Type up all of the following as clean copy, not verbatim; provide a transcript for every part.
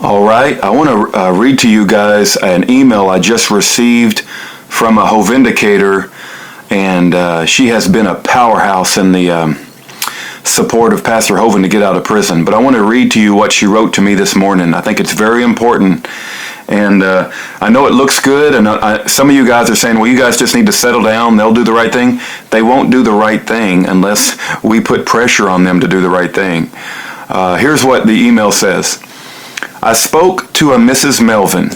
All right, I want to read to you guys an email I just received from a Hovindicator, and she has been a powerhouse in the support of Pastor Hovind to get out of prison. But I want to read to you what she wrote to me this morning. I think it's very important, and I know it looks good, and some of you guys are saying, well, you guys just need to settle down, they'll do the right thing. They won't do the right thing unless we put pressure on them to do the right thing. Here's what the email says. I spoke to a Mrs. Melvin.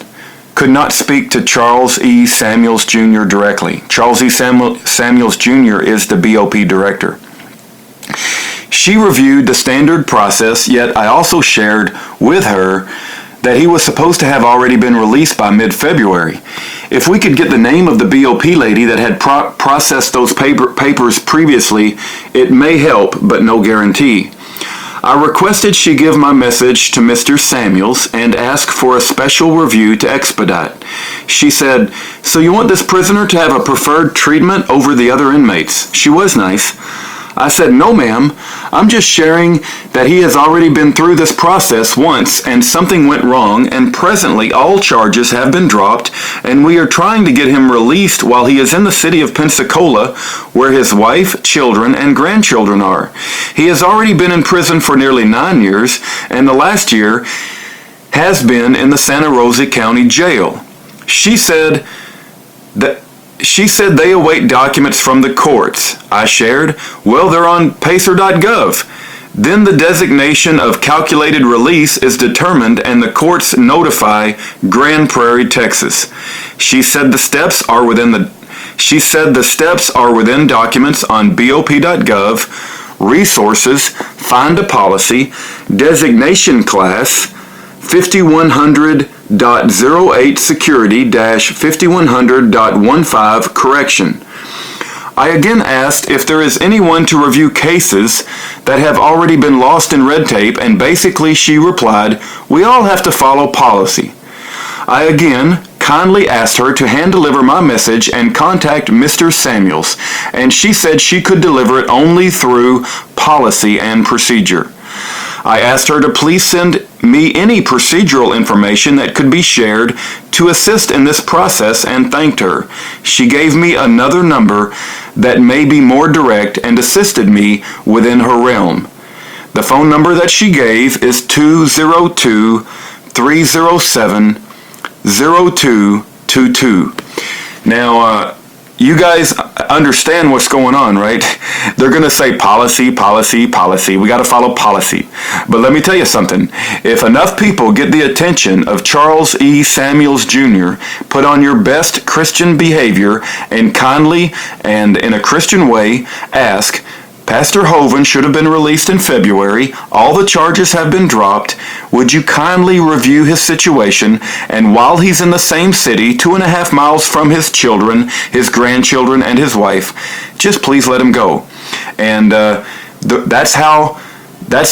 Could not speak to Charles E. Samuels Jr. directly. Charles E. Samuels Jr. is the BOP director. She reviewed the standard process, yet I also shared with her that he was supposed to have already been released by mid-February. If we could get the name of the BOP lady that had processed those papers previously, it may help, but no guarantee. I requested she give my message to Mr. Samuels and ask for a special review to expedite. She said, "So you want this prisoner to have a preferred treatment over the other inmates?" She was nice. I said, "No, ma'am. I'm just sharing that he has already been through this process once and something went wrong, and presently all charges have been dropped, and we are trying to get him released while he is in the city of Pensacola, where his wife, children, and grandchildren are. He has already been in prison for nearly 9 years, and the last year has been in the Santa Rosa County Jail." She said they await documents from the courts. I shared, well, they're on pacer.gov. Then the designation of calculated release is determined and the courts notify Grand Prairie, Texas. She said the steps are within documents on BOP.gov, resources, find a policy, designation class, 5100.08 security-5100.15 correction. I again asked if there is anyone to review cases that have already been lost in red tape, and basically she replied, "We all have to follow policy." I again kindly asked her to hand deliver my message and contact Mr. Samuels, and she said she could deliver it only through policy and procedure. I asked her to please send me any procedural information that could be shared to assist in this process and thanked her. She gave me another number that may be more direct and assisted me within her realm. The phone number that she gave is 202-307-0222. Now, you guys understand what's going on, right? They're going to say policy, policy, policy. We got to follow policy. But let me tell you something. If enough people get the attention of Charles E. Samuels Jr., put on your best Christian behavior and kindly and in a Christian way ask, Pastor Hovind should have been released in February. All the charges have been dropped. Would you kindly review his situation? And while he's in the same city, 2.5 miles from his children, his grandchildren, and his wife, just please let him go. And that's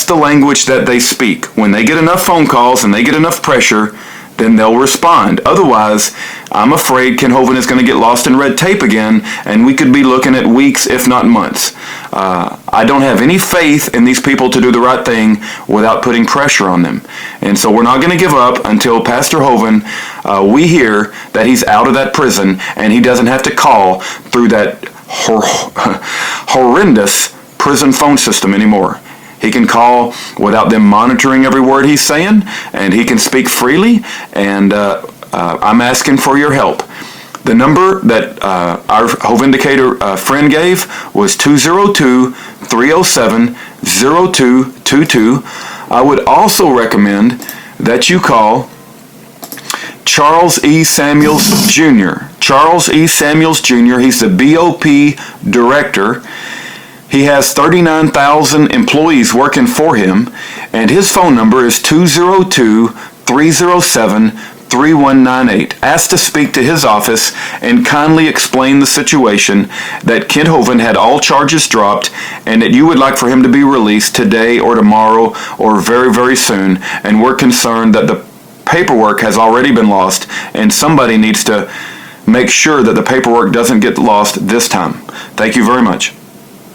the language that they speak. When they get enough phone calls and they get enough pressure, then they'll respond. Otherwise, I'm afraid Ken Hovind is going to get lost in red tape again, and we could be looking at weeks, if not months. I don't have any faith in these people to do the right thing without putting pressure on them. And so we're not going to give up until Pastor Hovind, we hear that he's out of that prison and he doesn't have to call through that horrendous prison phone system anymore. He can call without them monitoring every word he's saying, and he can speak freely, and I'm asking for your help. The number that our Hovindicator friend gave was 202-307-0222. I would also recommend that you call Charles E. Samuels Jr. Charles E. Samuels Jr., he's the BOP director. He has 39,000 employees working for him, and his phone number is 202-307-3198. Ask to speak to his office and kindly explain the situation, that Kent Hovind had all charges dropped and that you would like for him to be released today or tomorrow or very, very soon, and we're concerned that the paperwork has already been lost and somebody needs to make sure that the paperwork doesn't get lost this time. Thank you very much.